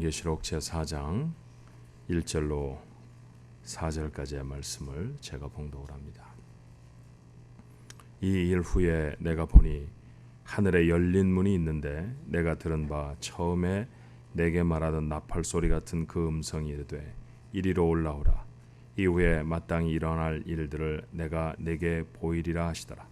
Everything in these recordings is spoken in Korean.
요한계시록 제4장 1절로 4절까지의 말씀을 제가 봉독을 합니다. 이 일 후에 내가 보니 하늘에 열린 문이 있는데 내가 들은 바 처음에 내게 말하던 나팔 소리 같은 그 음성이 이르되 이리로 올라오라. 이후에 마땅히 일어날 일들을 내가 내게 보이리라 하시더라.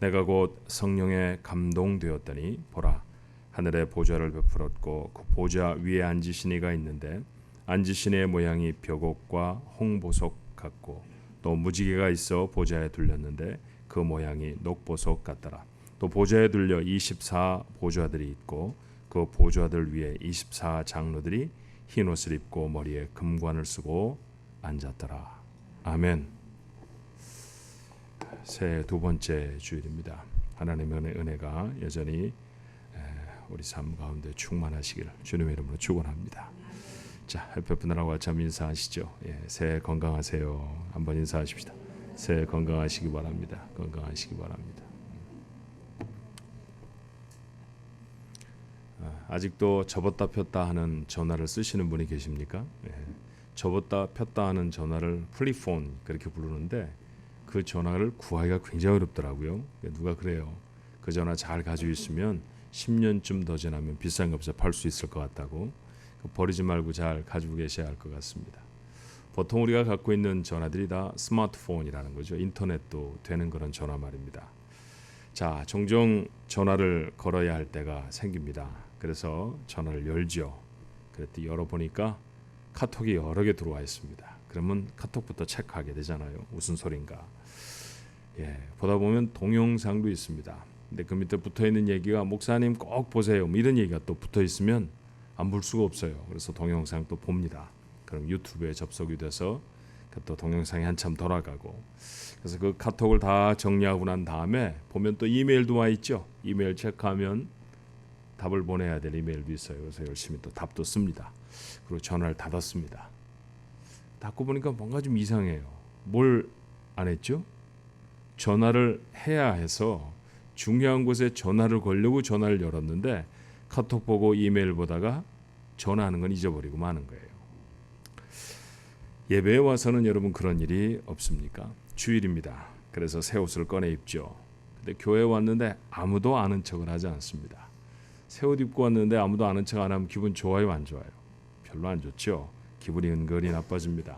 내가 곧 성령에 감동되었더니 보라, 하늘에 보좌를 베풀었고 그 보좌 위에 앉으신 이가 있는데 앉으신 이의 모양이 벽옥과 홍보석 같고 또 무지개가 있어 보좌에 둘렸는데 그 모양이 녹보석 같더라. 또 보좌에 둘려 24 보좌들이 있고 그 보좌들 위에 24 장로들이 흰 옷을 입고 머리에 금관을 쓰고 앉았더라. 아멘. 새해 두 번째 주일입니다. 하나님의 은혜가 여전히 우리 삶 가운데 충만하시기를 주님의 이름으로 축원합니다. 자, 옆에 분들하고 같이 한번 인사하시죠. 새해 건강하세요. 한번 인사하십시다. 새해 건강하시기 바랍니다. 건강하시기 바랍니다. 아직도 접었다 폈다 하는 전화를 쓰시는 분이 계십니까? 접었다 폈다 하는 전화를 플리폰 그렇게 부르는데 그 전화를 구하기가 굉장히 어렵더라고요. 누가 그래요. 그 전화 잘 가지고 있으면 10년쯤 더 지나면 비싼 값에 팔 수 있을 것 같다고. 버리지 말고 잘 가지고 계셔야 할 것 같습니다. 보통 우리가 갖고 있는 전화들이 다 스마트폰이라는 거죠. 인터넷도 되는 그런 전화 말입니다. 자, 종종 전화를 걸어야 할 때가 생깁니다. 그래서 전화를 열죠. 그랬더니 열어보니까 카톡이 여러 개 들어와 있습니다. 그러면 카톡부터 체크하게 되잖아요. 무슨 소린가. 보다 보면 동영상도 있습니다. 근데 그 밑에 붙어있는 얘기가 목사님 꼭 보세요. 이런 얘기가 또 붙어있으면 안 볼 수가 없어요. 그래서 동영상 또 봅니다. 그럼 유튜브에 접속이 돼서 또 동영상이 한참 돌아가고, 그래서 그 카톡을 다 정리하고 난 다음에 보면 또 이메일도 와 있죠. 이메일 체크하면 답을 보내야 될 이메일도 있어요. 그래서 열심히 또 답도 씁니다. 그리고 전화를 닫았습니다. 닫고 보니까 뭔가 좀 이상해요. 뭘 안 했죠? 전화를 해야 해서 중요한 곳에 전화를 걸려고 전화를 열었는데 카톡 보고 이메일 보다가 전화하는 건 잊어버리고 마는 거예요. 예배에 와서는 여러분 그런 일이 없습니까? 주일입니다. 그래서 새 옷을 꺼내 입죠. 근데 교회에 왔는데 아무도 아는 척을 하지 않습니다. 새 옷 입고 왔는데 아무도 아는 척 안 하면 기분 좋아요, 안 좋아요? 별로 안 좋죠. 기분이 은근히 나빠집니다.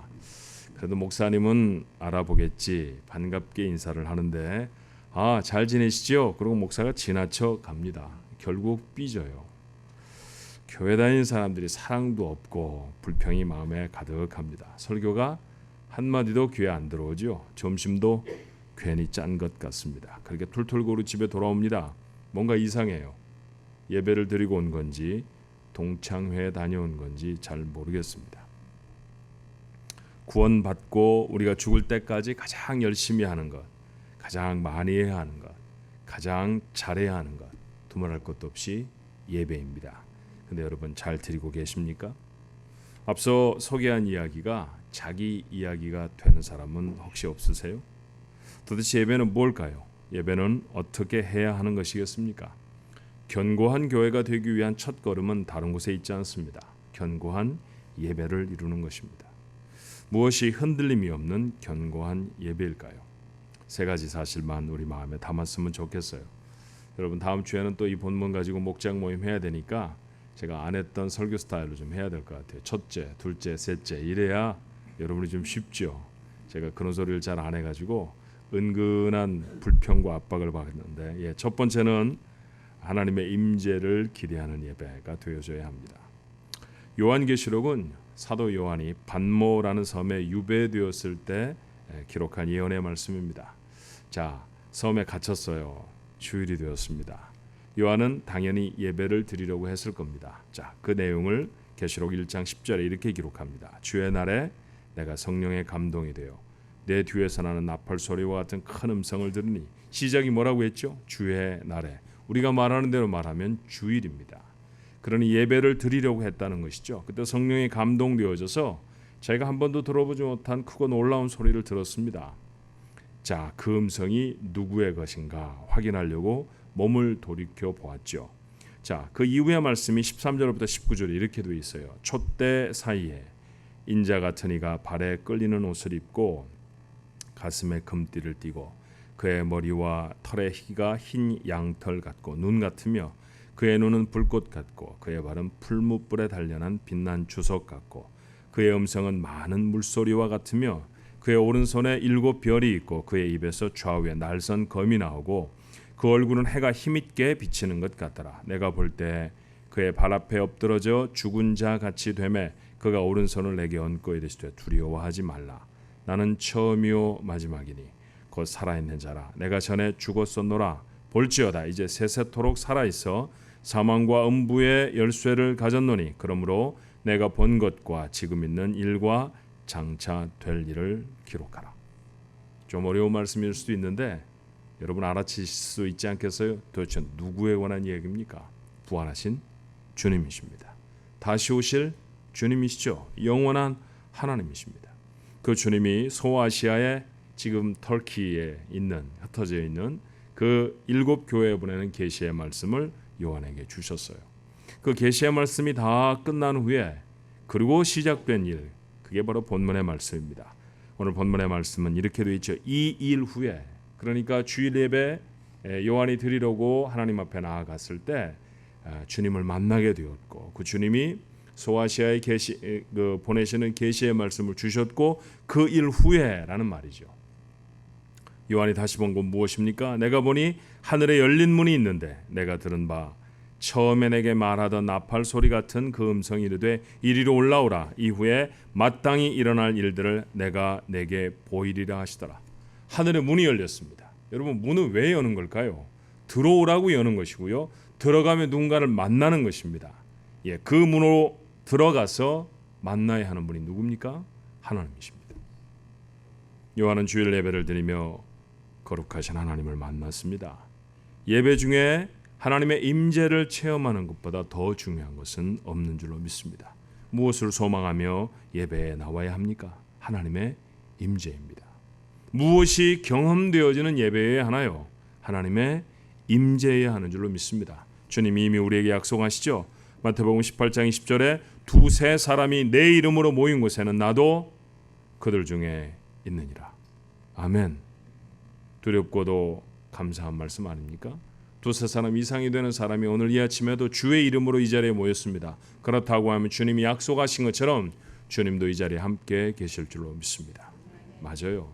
그래도 목사님은 알아보겠지 반갑게 인사를 하는데 잘 지내시죠? 그리고 목사가 지나쳐 갑니다. 결국 삐져요. 교회 다니는 사람들이 사랑도 없고 불평이 마음에 가득합니다. 설교가 한마디도 귀에 안 들어오죠. 점심도 괜히 짠 것 같습니다. 그렇게 툴툴거리고 집에 돌아옵니다. 뭔가 이상해요. 예배를 드리고 온 건지 동창회에 다녀온 건지 잘 모르겠습니다. 구원받고 우리가 죽을 때까지 가장 열심히 하는 것, 가장 많이 해야 하는 것, 가장 잘해야 하는 것, 두말할 것도 없이 예배입니다. 근데 여러분 잘 드리고 계십니까? 앞서 소개한 이야기가 자기 이야기가 되는 사람은 혹시 없으세요? 도대체 예배는 뭘까요? 예배는 어떻게 해야 하는 것이겠습니까? 견고한 교회가 되기 위한 첫 걸음은 다른 곳에 있지 않습니다. 견고한 예배를 이루는 것입니다. 무엇이 흔들림이 없는 견고한 예배일까요? 세 가지 사실만 우리 마음에 담았으면 좋겠어요. 여러분 다음 주에는 또 이 본문 가지고 목장 모임 해야 되니까 제가 안 했던 설교 스타일로 좀 해야 될 것 같아요. 첫째, 둘째, 셋째 이래야 여러분이 좀 쉽죠. 제가 그런 소리를 잘 안 해가지고 은근한 불평과 압박을 받는데 첫 번째는 하나님의 임재를 기대하는 예배가 되어져야 합니다. 요한계시록은 사도 요한이 반모라는 섬에 유배되었을 때 기록한 예언의 말씀입니다. 자, 섬에 갇혔어요. 주일이 되었습니다. 요한은 당연히 예배를 드리려고 했을 겁니다. 자, 그 내용을 계시록 1장 10절에 이렇게 기록합니다. 주의 날에 내가 성령의 감동이 되어 내 뒤에서 나는 나팔 소리와 같은 큰 음성을 들으니, 시작이 뭐라고 했죠? 주의 날에. 우리가 말하는 대로 말하면 주일입니다. 그러니 예배를 드리려고 했다는 것이죠. 그때 성령이 감동되어져서 자기가 한 번도 들어보지 못한 크고 놀라운 소리를 들었습니다. 자, 그 음성이 누구의 것인가 확인하려고 몸을 돌이켜 보았죠. 자, 그 이후의 말씀이 13절부터 19절에 이렇게 되어 있어요. 촛대 사이에 인자 같은 이가 발에 끌리는 옷을 입고 가슴에 금띠를 띠고 그의 머리와 털의 희가 흰 양털 같고 눈 같으며 그의 눈은 불꽃 같고 그의 발은 풀무불에 단련한 빛난 주석 같고 그의 음성은 많은 물소리와 같으며 그의 오른손에 7 별이 있고 그의 입에서 좌우에 날선 검이 나오고 그 얼굴은 해가 힘있게 비치는 것 같더라. 내가 볼 때 그의 발 앞에 엎드러져 죽은 자 같이 되매 그가 오른손을 내게 얹고 이르시되 두려워하지 말라. 나는 처음이요 마지막이니 곧 살아있는 자라. 내가 전에 죽었었노라. 볼지어다 이제 세세토록 살아있어 사망과 음부의 열쇠를 가졌노니 그러므로 내가 본 것과 지금 있는 일과 장차 될 일을 기록하라. 좀 어려운 말씀일 수도 있는데 여러분 알아채실 수 있지 않겠어요? 도대체 누구에 관한 이야기입니까? 부활하신 주님이십니다. 다시 오실 주님이시죠. 영원한 하나님이십니다. 그 주님이 소아시아에 지금 터키에 있는 흩어져 있는 그 7 교회에 보내는 계시의 말씀을 요한에게 주셨어요. 그 계시의 말씀이 다 끝난 후에 그리고 시작된 일, 그게 바로 본문의 말씀입니다. 오늘 본문의 말씀은 이렇게 되어 있죠. 이 일 후에, 그러니까 주일 예배 요한이 드리려고 하나님 앞에 나아갔을 때 주님을 만나게 되었고 그 주님이 소아시아에 보내시는 계시의 말씀을 주셨고 그 일 후에라는 말이죠. 요한이 다시 본 건 무엇입니까? 내가 보니 하늘에 열린 문이 있는데 내가 들은 바 처음에 내게 말하던 나팔 소리 같은 그 음성이 이르되 이리로 올라오라. 이후에 마땅히 일어날 일들을 내가 내게 보이리라 하시더라. 하늘의 문이 열렸습니다. 여러분 문은 왜 여는 걸까요? 들어오라고 여는 것이고요. 들어가면 누군가를 만나는 것입니다. 그 문으로 들어가서 만나야 하는 분이 누굽니까? 하나님이십니다. 요한은 주일 예배를 드리며 거룩하신 하나님을 만났습니다. 예배 중에 하나님의 임재를 체험하는 것보다 더 중요한 것은 없는 줄로 믿습니다. 무엇을 소망하며 예배에 나와야 합니까? 하나님의 임재입니다. 무엇이 경험되어지는 예배여야 하나요? 하나님의 임재여야 하는 줄로 믿습니다. 주님이 이미 우리에게 약속하시죠. 마태복음 18장 20절에 두세 사람이 내 이름으로 모인 곳에는 나도 그들 중에 있느니라. 아멘. 두렵고도 감사한 말씀 아닙니까? 두세 사람 이상이 되는 사람이 오늘 이 아침에도 주의 이름으로 이 자리에 모였습니다. 그렇다고 하면 주님이 약속하신 것처럼 주님도 이 자리에 함께 계실 줄로 믿습니다. 맞아요.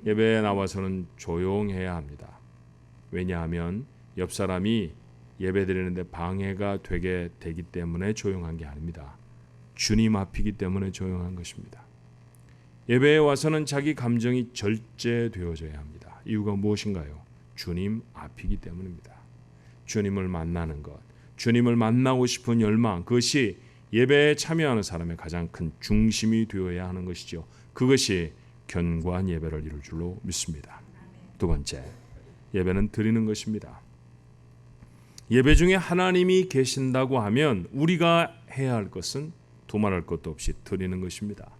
예배에 나와서는 조용해야 합니다. 왜냐하면 옆 사람이 예배 드리는데 방해가 되기 때문에 조용한 게 아닙니다. 주님 앞이기 때문에 조용한 것입니다. 예배에 와서는 자기 감정이 절제되어져야 합니다. 이유가 무엇인가요? 주님 앞이기 때문입니다. 주님을 만나는 것, 주님을 만나고 싶은 열망, 그것이 예배에 참여하는 사람의 가장 큰 중심이 되어야 하는 것이죠. 그것이 견고한 예배를 이룰 줄로 믿습니다. 두 번째, 예배는 드리는 것입니다. 예배 중에 하나님이 계신다고 하면 우리가 해야 할 것은 두말할 것도 없이 드리는 것입니다.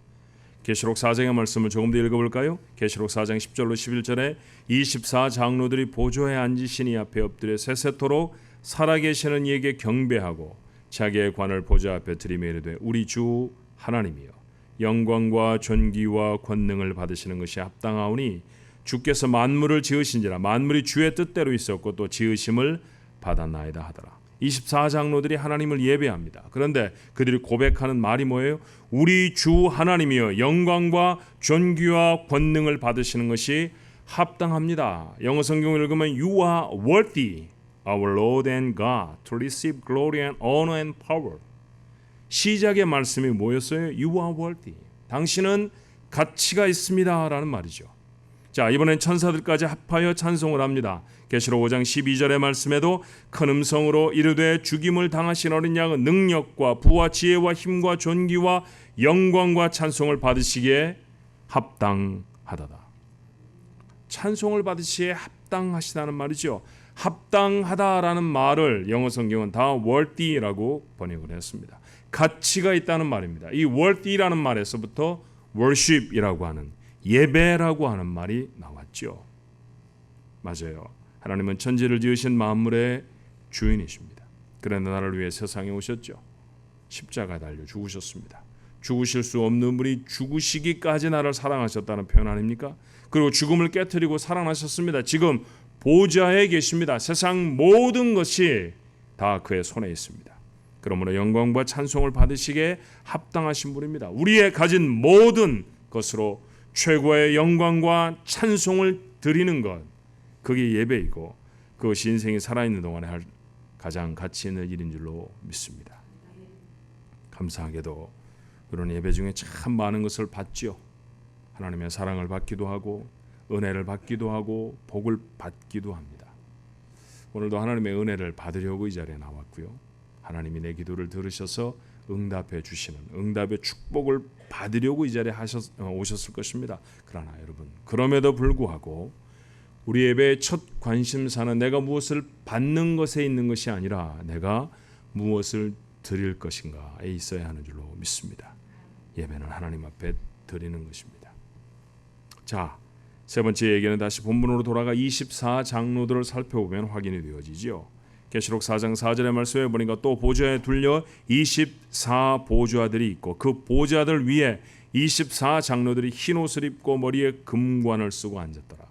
계시록 4장의 말씀을 조금 더 읽어볼까요? 계시록 4장 10절로 11절에 24장로들이 보좌에 앉으시니 앞에 엎드려 세세토록 살아계시는 이에게 경배하고 자기의 관을 보좌 앞에 들이며 이르되 우리 주 하나님이여 영광과 존귀와 권능을 받으시는 것이 합당하오니 주께서 만물을 지으신지라 만물이 주의 뜻대로 있었고 또 지으심을 받았나이다 하더라. 24장로들이 하나님을 예배합니다. 그런데 그들이 고백하는 말이 뭐예요? 우리 주 하나님이여 영광과 존귀와 권능을 받으시는 것이 합당합니다. 영어 성경을 읽으면 You are worthy, our Lord and God, to receive glory and honor and power. 시작의 말씀이 뭐였어요? You are worthy. 당신은 가치가 있습니다 라는 말이죠. 자, 이번엔 천사들까지 합하여 찬송을 합니다. 계시록 5장 12절의 말씀에도 큰 음성으로 이르되 죽임을 당하신 어린 양은 능력과 부와 지혜와 힘과 존귀와 영광과 찬송을 받으시기에 합당하다다. 찬송을 받으시기에 합당하시다는 말이죠. 합당하다라는 말을 영어 성경은 다 worthy라고 번역을 했습니다. 가치가 있다는 말입니다. 이 worthy라는 말에서부터 worship이라고 하는 예배라고 하는 말이 나왔죠. 맞아요. 하나님은 천지를 지으신 만물의 주인이십니다. 그런데 나를 위해 세상에 오셨죠. 십자가에 달려 죽으셨습니다. 죽으실 수 없는 분이 죽으시기까지 나를 사랑하셨다는 표현 아닙니까? 그리고 죽음을 깨뜨리고 살아나셨습니다. 지금 보좌에 계십니다. 세상 모든 것이 다 그의 손에 있습니다. 그러므로 영광과 찬송을 받으시기에 합당하신 분입니다. 우리의 가진 모든 것으로 최고의 영광과 찬송을 드리는 것, 그게 예배이고 그것이 인생이 살아있는 동안에 할 가장 가치 있는 일인 줄로 믿습니다. 감사하게도 그런 예배 중에 참 많은 것을 받지요. 하나님의 사랑을 받기도 하고 은혜를 받기도 하고 복을 받기도 합니다. 오늘도 하나님의 은혜를 받으려고 이 자리에 나왔고요. 하나님이 내 기도를 들으셔서 응답해 주시는 응답의 축복을 받으려고 이 자리에 오셨을 것입니다. 그러나 여러분, 그럼에도 불구하고 우리 예배의 첫 관심사는 내가 무엇을 받는 것에 있는 것이 아니라 내가 무엇을 드릴 것인가에 있어야 하는 줄로 믿습니다. 예배는 하나님 앞에 드리는 것입니다. 자, 세 번째 얘기는 다시 본문으로 돌아가 24장로들을 살펴보면 확인이 되어지죠. 계시록 4장 4절의 말씀에 보니까 또 보좌에 둘려 24보좌들이 있고 그 보좌들 위에 24장로들이 흰 옷을 입고 머리에 금관을 쓰고 앉았더라.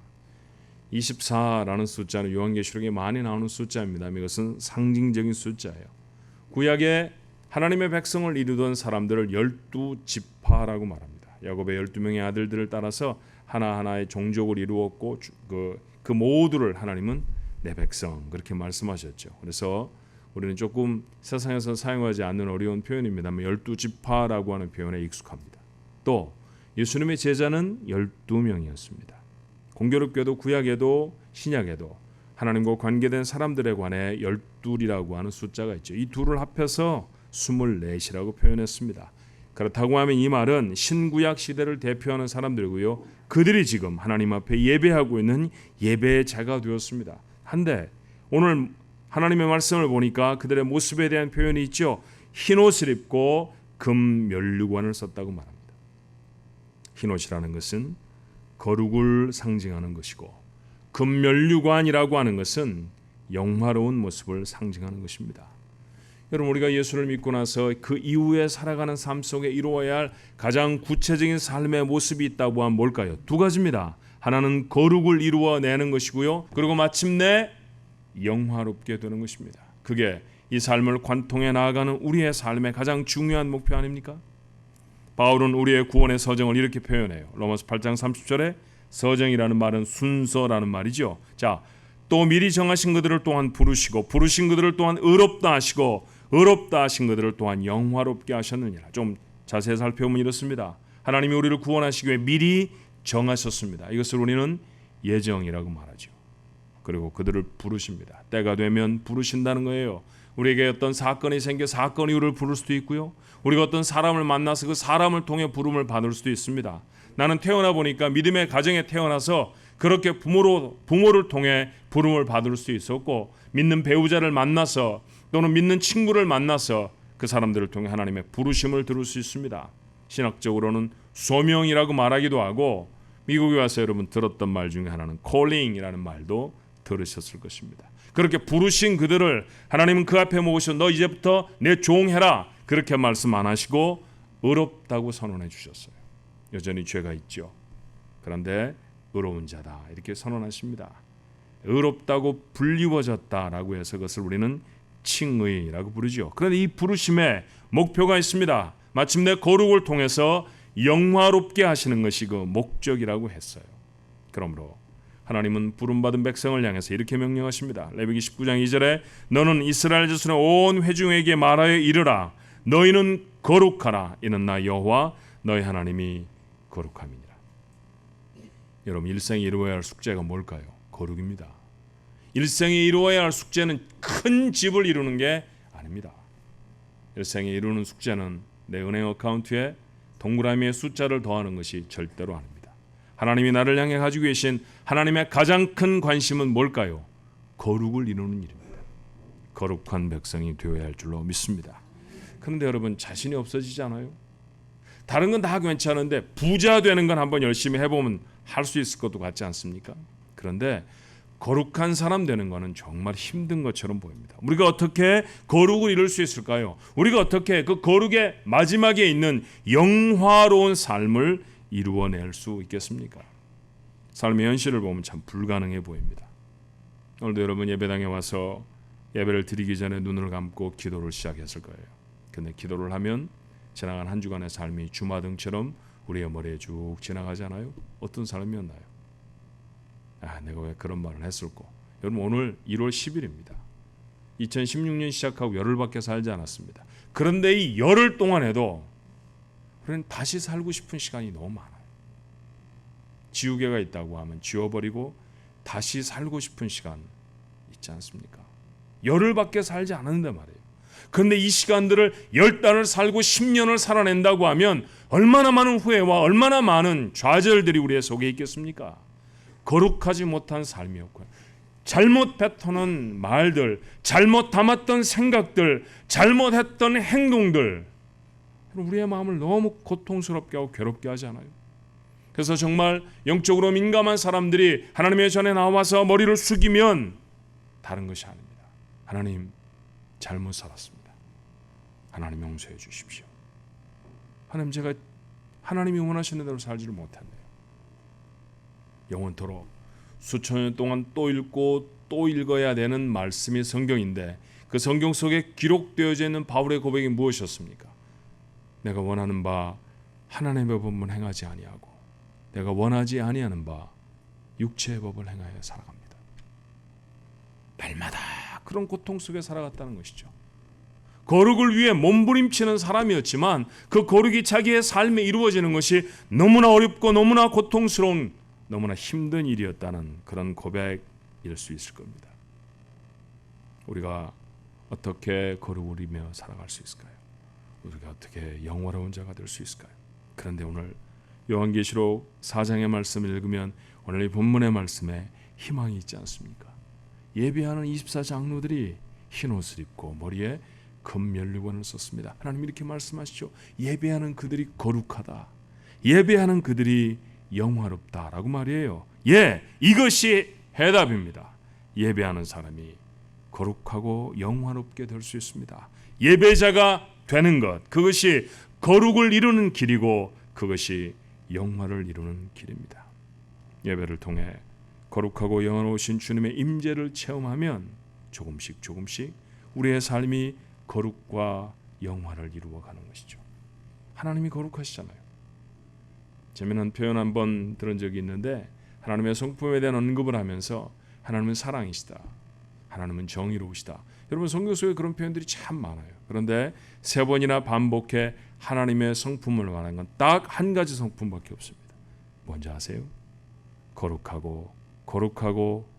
24라는 숫자는 요한계시록에 많이 나오는 숫자입니다. 이것은 상징적인 숫자예요. 구약에 하나님의 백성을 이루던 사람들을 12지파라고 말합니다. 야곱의 12명의 아들들을 따라서 하나하나의 종족을 이루었고 그 모두를 하나님은 내 백성 그렇게 말씀하셨죠. 그래서 우리는 조금 세상에서 사용하지 않는 어려운 표현입니다만 12지파라고 하는 표현에 익숙합니다. 또 예수님의 제자는 12명이었습니다. 공교롭게도 구약에도 신약에도 하나님과 관계된 사람들에 관해 12이라고 하는 숫자가 있죠. 이 둘을 합해서 24이라고 표현했습니다. 그렇다고 하면 이 말은 신구약 시대를 대표하는 사람들이고요. 그들이 지금 하나님 앞에 예배하고 있는 예배의 자가 되었습니다. 한데 오늘 하나님의 말씀을 보니까 그들의 모습에 대한 표현이 있죠. 흰옷을 입고 금면류관을 썼다고 말합니다. 흰옷이라는 것은 거룩을 상징하는 것이고 금면류관이라고 하는 것은 영화로운 모습을 상징하는 것입니다. 여러분, 우리가 예수를 믿고 나서 그 이후에 살아가는 삶 속에 이루어야 할 가장 구체적인 삶의 모습이 있다고 하면 뭘까요? 두 가지입니다. 하나는 거룩을 이루어내는 것이고요. 그리고 마침내 영화롭게 되는 것입니다. 그게 이 삶을 관통해 나아가는 우리의 삶의 가장 중요한 목표 아닙니까? 바울은 우리의 구원의 서정을 이렇게 표현해요. 로마서 8장 30절에 서정이라는 말은 순서라는 말이죠. 자, 또 미리 정하신 그들을 또한 부르시고 부르신 그들을 또한 의롭다 하시고 의롭다 하신 그들을 또한 영화롭게 하셨느니라. 좀 자세히 살펴보면 이렇습니다. 하나님이 우리를 구원하시기 위해 미리 정하셨습니다. 이것을 우리는 예정이라고 말하죠. 그리고 그들을 부르십니다. 때가 되면 부르신다는 거예요. 우리에게 어떤 사건이 생겨 사건 이유를 부를 수도 있고요. 우리가 어떤 사람을 만나서 그 사람을 통해 부름을 받을 수도 있습니다. 나는 태어나 보니까 믿음의 가정에 태어나서 그렇게 부모를 통해 부름을 받을 수 있었고, 믿는 배우자를 만나서 또는 믿는 친구를 만나서 그 사람들을 통해 하나님의 부르심을 들을 수 있습니다. 신학적으로는 소명이라고 말하기도 하고, 미국에 와서 여러분 들었던 말 중에 하나는 calling이라는 말도 들으셨을 것입니다. 그렇게 부르신 그들을 하나님은 그 앞에 모으셔 너 이제부터 내 종해라 그렇게 말씀 안 하시고 의롭다고 선언해 주셨어요. 여전히 죄가 있죠. 그런데 의로운 자다 이렇게 선언하십니다. 의롭다고 불리워졌다라고 해서 그것을 우리는 칭의라고 부르죠. 그런데 이 부르심에 목표가 있습니다. 마침내 거룩을 통해서 영화롭게 하시는 것이 그 목적이라고 했어요. 그러므로 하나님은 부름받은 백성을 향해서 이렇게 명령하십니다. 레위기 19장 2절에 너는 이스라엘 자손의 온 회중에게 말하여 이르라 너희는 거룩하라 이는 나 여호와 너희 하나님이 거룩함이니라. 여러분, 일생에 이루어야 할 숙제가 뭘까요? 거룩입니다. 일생에 이루어야 할 숙제는 큰 집을 이루는 게 아닙니다. 일생에 이루는 숙제는 내 은행 어카운트에 동그라미의 숫자를 더하는 것이 절대로 아닙니다. 하나님이 나를 향해 가지고 계신 하나님의 가장 큰 관심은 뭘까요? 거룩을 이루는 일입니다. 거룩한 백성이 되어야 할 줄로 믿습니다. 그런데 여러분, 자신이 없어지지 않아요? 다른 건 다 괜찮은데 부자 되는 건 한번 열심히 해보면 할 수 있을 것도 같지 않습니까? 그런데 거룩한 사람 되는 것은 정말 힘든 것처럼 보입니다. 우리가 어떻게 거룩을 이룰 수 있을까요? 우리가 어떻게 그 거룩의 마지막에 있는 영화로운 삶을 이루어낼 수 있겠습니까? 삶의 현실을 보면 참 불가능해 보입니다. 오늘도 여러분 예배당에 와서 예배를 드리기 전에 눈을 감고 기도를 시작했을 거예요. 근데 기도를 하면 지나간 한 주간의 삶이 주마등처럼 우리의 머리에 쭉 지나가잖아요. 어떤 사람이었나요? 내가 왜 그런 말을 했을까? 여러분 오늘 1월 10일입니다. 2016년 시작하고 열흘밖에 살지 않았습니다. 그런데 이 열흘 동안에도 우리는 다시 살고 싶은 시간이 너무 많아요. 지우개가 있다고 하면 지워버리고 다시 살고 싶은 시간 있지 않습니까? 열흘밖에 살지 않았는데 말이에요. 그런데 이 시간들을 10달을 살고 10년을 살아낸다고 하면 얼마나 많은 후회와 얼마나 많은 좌절들이 우리의 속에 있겠습니까? 거룩하지 못한 삶이었고요. 잘못 뱉어놓은 말들, 잘못 담았던 생각들, 잘못했던 행동들, 우리의 마음을 너무 고통스럽게 하고 괴롭게 하지 않아요? 그래서 정말 영적으로 민감한 사람들이 하나님의 전에 나와서 머리를 숙이면 다른 것이 아닙니다. 하나님, 잘못 살았습니다. 하나님 용서해 주십시오. 하나님, 제가 하나님이 원하시는 대로 살지를 못했네요. 영원토록 수천 년 동안 또 읽고 또 읽어야 되는 말씀이 성경인데 그 성경 속에 기록되어져 있는 바울의 고백이 무엇이었습니까? 내가 원하는 바 하나님의 법은 행하지 아니하고 내가 원하지 아니하는 바 육체의 법을 행하여 살아갑니다. 날마다 그런 고통 속에 살아갔다는 것이죠. 거룩을 위해 몸부림치는 사람이었지만 그 거룩이 자기의 삶에 이루어지는 것이 너무나 어렵고 너무나 고통스러운 너무나 힘든 일이었다는 그런 고백일 수 있을 겁니다. 우리가 어떻게 거룩을 이루며 살아갈 수 있을까요? 우리가 어떻게 영화로운 자가 될 수 있을까요? 그런데 오늘 요한계시록 4장의 말씀을 읽으면 오늘 이 본문의 말씀에 희망이 있지 않습니까? 예배하는 24장로들이 흰옷을 입고 머리에 금면류관을 썼습니다. 하나님 이렇게 말씀하시죠. 예배하는 그들이 거룩하다. 예배하는 그들이 영화롭다라고 말이에요. 이것이 해답입니다. 예배하는 사람이 거룩하고 영화롭게 될 수 있습니다. 예배자가 되는 것, 그것이 거룩을 이루는 길이고 그것이 영화를 이루는 길입니다. 예배를 통해 거룩하고 영화로우신 주님의 임재를 체험하면 조금씩 우리의 삶이 거룩과 영화를 이루어가는 것이죠. 하나님이 거룩하시잖아요. 재미난 표현 한번 들은 적이 있는데 하나님의 성품에 대한 언급을 하면서 하나님은 사랑이시다. 하나님은 정의로우시다. 여러분 성경 속에 그런 표현들이 참 많아요. 그런데 3번이나 반복해 하나님의 성품을 말하는 건 딱 한 가지 성품밖에 없습니다. 뭔지 아세요? 거룩하고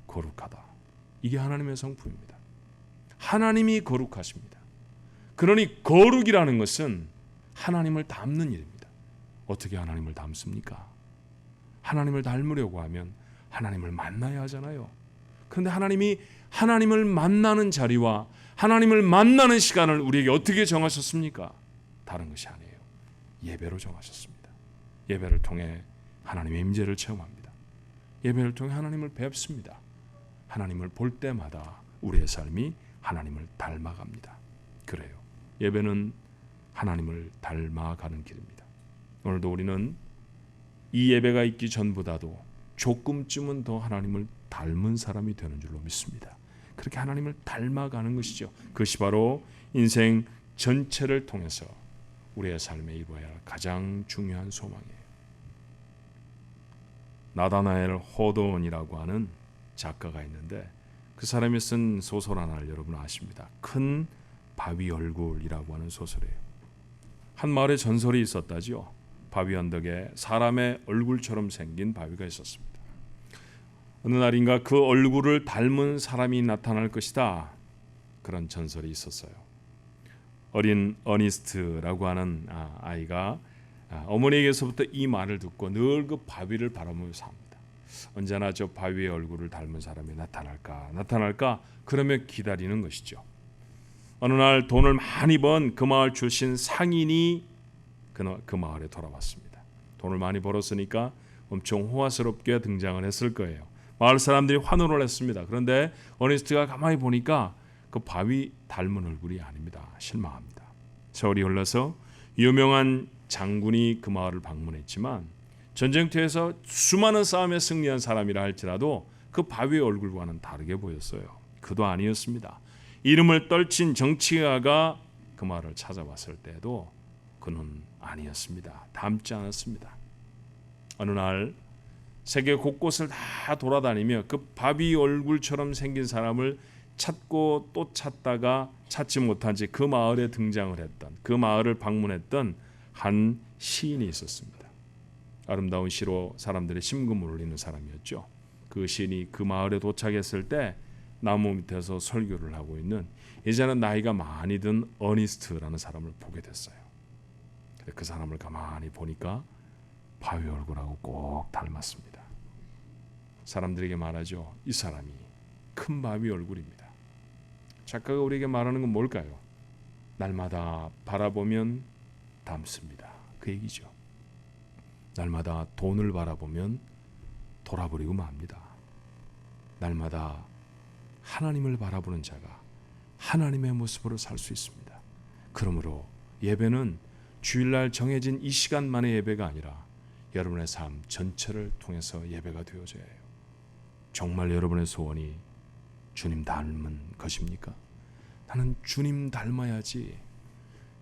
거룩하다. 이게 하나님의 성품입니다. 하나님이 거룩하십니다. 그러니 거룩이라는 것은 하나님을 닮는 일입니다. 어떻게 하나님을 닮습니까? 하나님을 닮으려고 하면 하나님을 만나야 하잖아요. 그런데 하나님이 하나님을 만나는 자리와 하나님을 만나는 시간을 우리에게 어떻게 정하셨습니까? 다른 것이 아니에요. 예배로 정하셨습니다. 예배를 통해 하나님의 임재를 체험합니다. 예배를 통해 하나님을 뵙습니다. 하나님을 볼 때마다 우리의 삶이 하나님을 닮아갑니다. 그래요. 예배는 하나님을 닮아가는 길입니다. 오늘도 우리는 이 예배가 있기 전보다도 조금쯤은 더 하나님을 닮은 사람이 되는 줄로 믿습니다. 그렇게 하나님을 닮아가는 것이죠. 그것이 바로 인생 전체를 통해서 우리의 삶에 이루어야 할 가장 중요한 소망이에요. 나다나엘 호돈이라고 하는 작가가 있는데 그 사람이 쓴 소설 하나를 여러분 아십니다. 큰 바위 얼굴이라고 하는 소설이에요. 한 마을에 전설이 있었다지요. 바위 언덕에 사람의 얼굴처럼 생긴 바위가 있었습니다. 어느 날인가 그 얼굴을 닮은 사람이 나타날 것이다. 그런 전설이 있었어요. 어린 어니스트라고 하는 아이가 어머니에게서부터 이 말을 듣고 늘 그 바위를 바라보며 삽니다. 언제나 저 바위의 얼굴을 닮은 사람이 나타날까 그러며 기다리는 것이죠. 어느 날 돈을 많이 번 그 마을 출신 상인이 그 마을에 돌아왔습니다. 돈을 많이 벌었으니까 엄청 호화스럽게 등장을 했을 거예요. 마을 사람들이 환호를 했습니다. 그런데 어니스트가 가만히 보니까 그 바위 닮은 얼굴이 아닙니다. 실망합니다. 세월이 흘러서 유명한 장군이 그 마을을 방문했지만 전쟁터에서 수많은 싸움에 승리한 사람이라 할지라도 그 바위의 얼굴과는 다르게 보였어요. 그도 아니었습니다. 이름을 떨친 정치가가 그 마을을 찾아왔을 때도 그는 아니었습니다. 닮지 않았습니다. 어느 날 세계 곳곳을 다 돌아다니며 그 바위 얼굴처럼 생긴 사람을 찾고 또 찾다가 찾지 못한 채 그 마을에 등장을 했던, 그 마을을 방문했던 한 시인이 있었습니다. 아름다운 시로 사람들의 심금을 울리는 사람이었죠. 그 시인이 그 마을에 도착했을 때 나무 밑에서 설교를 하고 있는 이제는 나이가 많이 든 어니스트라는 사람을 보게 됐어요. 그 사람을 가만히 보니까 바위 얼굴하고 꼭 닮았습니다. 사람들에게 말하죠. 이 사람이 큰 바위 얼굴입니다. 작가가 우리에게 말하는 건 뭘까요? 날마다 바라보면 닮습니다. 그 얘기죠. 날마다 돈을 바라보면 돌아버리고 맙니다. 날마다 하나님을 바라보는 자가 하나님의 모습으로 살 수 있습니다. 그러므로 예배는 주일날 정해진 이 시간만의 예배가 아니라 여러분의 삶 전체를 통해서 예배가 되어져야 해요. 정말 여러분의 소원이 주님 닮은 것입니까? 나는 주님 닮아야지,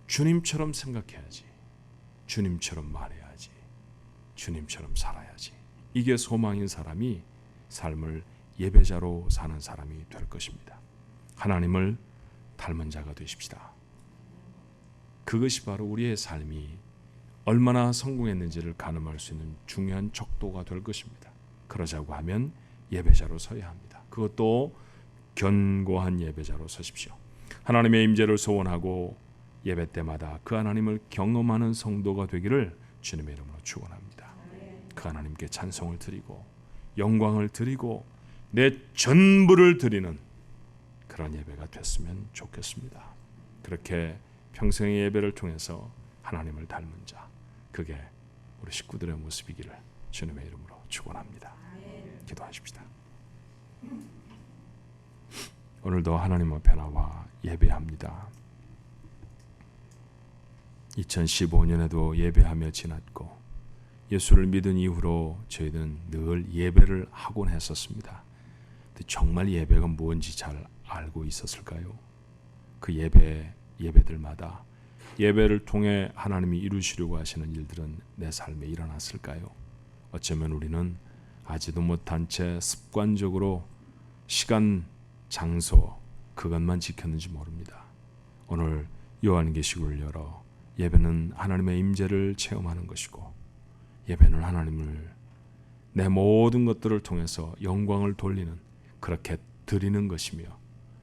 주님처럼 생각해야지, 주님처럼 말해야지, 주님처럼 살아야지. 이게 소망인 사람이 삶을 예배자로 사는 사람이 될 것입니다. 하나님을 닮은 자가 되십시다. 그것이 바로 우리의 삶이 얼마나 성공했는지를 가늠할 수 있는 중요한 척도가 될 것입니다. 그러자고 하면 예배자로 서야 합니다. 그것도 견고한 예배자로 서십시오. 하나님의 임재를 소원하고 예배 때마다 그 하나님을 경험하는 성도가 되기를 주님의 이름으로 축원합니다. 그 하나님께 찬송을 드리고 영광을 드리고 내 전부를 드리는 그런 예배가 됐으면 좋겠습니다. 그렇게 평생의 예배를 통해서 하나님을 닮은 자, 그게 우리 식구들의 모습이기를 주님의 이름으로 축원합니다. 기도하십시다. 오늘도 하나님 앞에 나와 예배합니다. 2015년에도 예배하며 지났고 예수를 믿은 이후로 저희는 늘 예배를 하곤 했었습니다. 정말 예배가 뭔지 잘 알고 있었을까요? 그 예배들마다 예배를 통해 하나님이 이루시려고 하시는 일들은 내 삶에 일어났을까요? 어쩌면 우리는 아지도 못한 채 습관적으로 시간, 장소 그것만 지켰는지 모릅니다. 오늘 요한계시록을 열어 예배는 하나님의 임재를 체험하는 것이고 예배는 하나님을 내 모든 것들을 통해서 영광을 돌리는 그렇게 드리는 것이며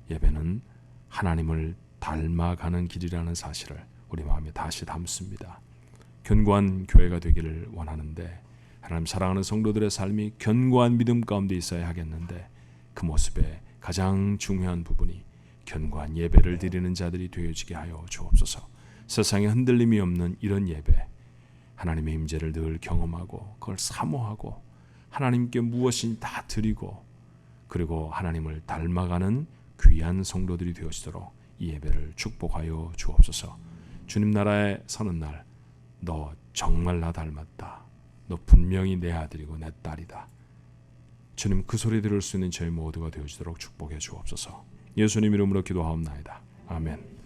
예배는 하나님을 닮아가는 길이라는 사실을 우리 마음에 다시 담습니다. 견고한 교회가 되기를 원하는데 하나님 사랑하는 성도들의 삶이 견고한 믿음 가운데 있어야 하겠는데 그 모습의 가장 중요한 부분이 견고한 예배를 드리는 자들이 되어지게 하여 주옵소서. 세상에 흔들림이 없는 이런 예배, 하나님의 임재를 늘 경험하고 그걸 사모하고 하나님께 무엇인지 다 드리고 그리고 하나님을 닮아가는 귀한 성도들이 되어지도록 이 예배를 축복하여 주옵소서. 주님 나라에 서는 날 너 정말 나 닮았다. 너 분명히 내 아들이고 내 딸이다. 주님 그 소리 들을 수 있는 저희 모두가 되어지도록 축복해 주옵소서. 예수님 이름으로 기도하옵나이다. 아멘.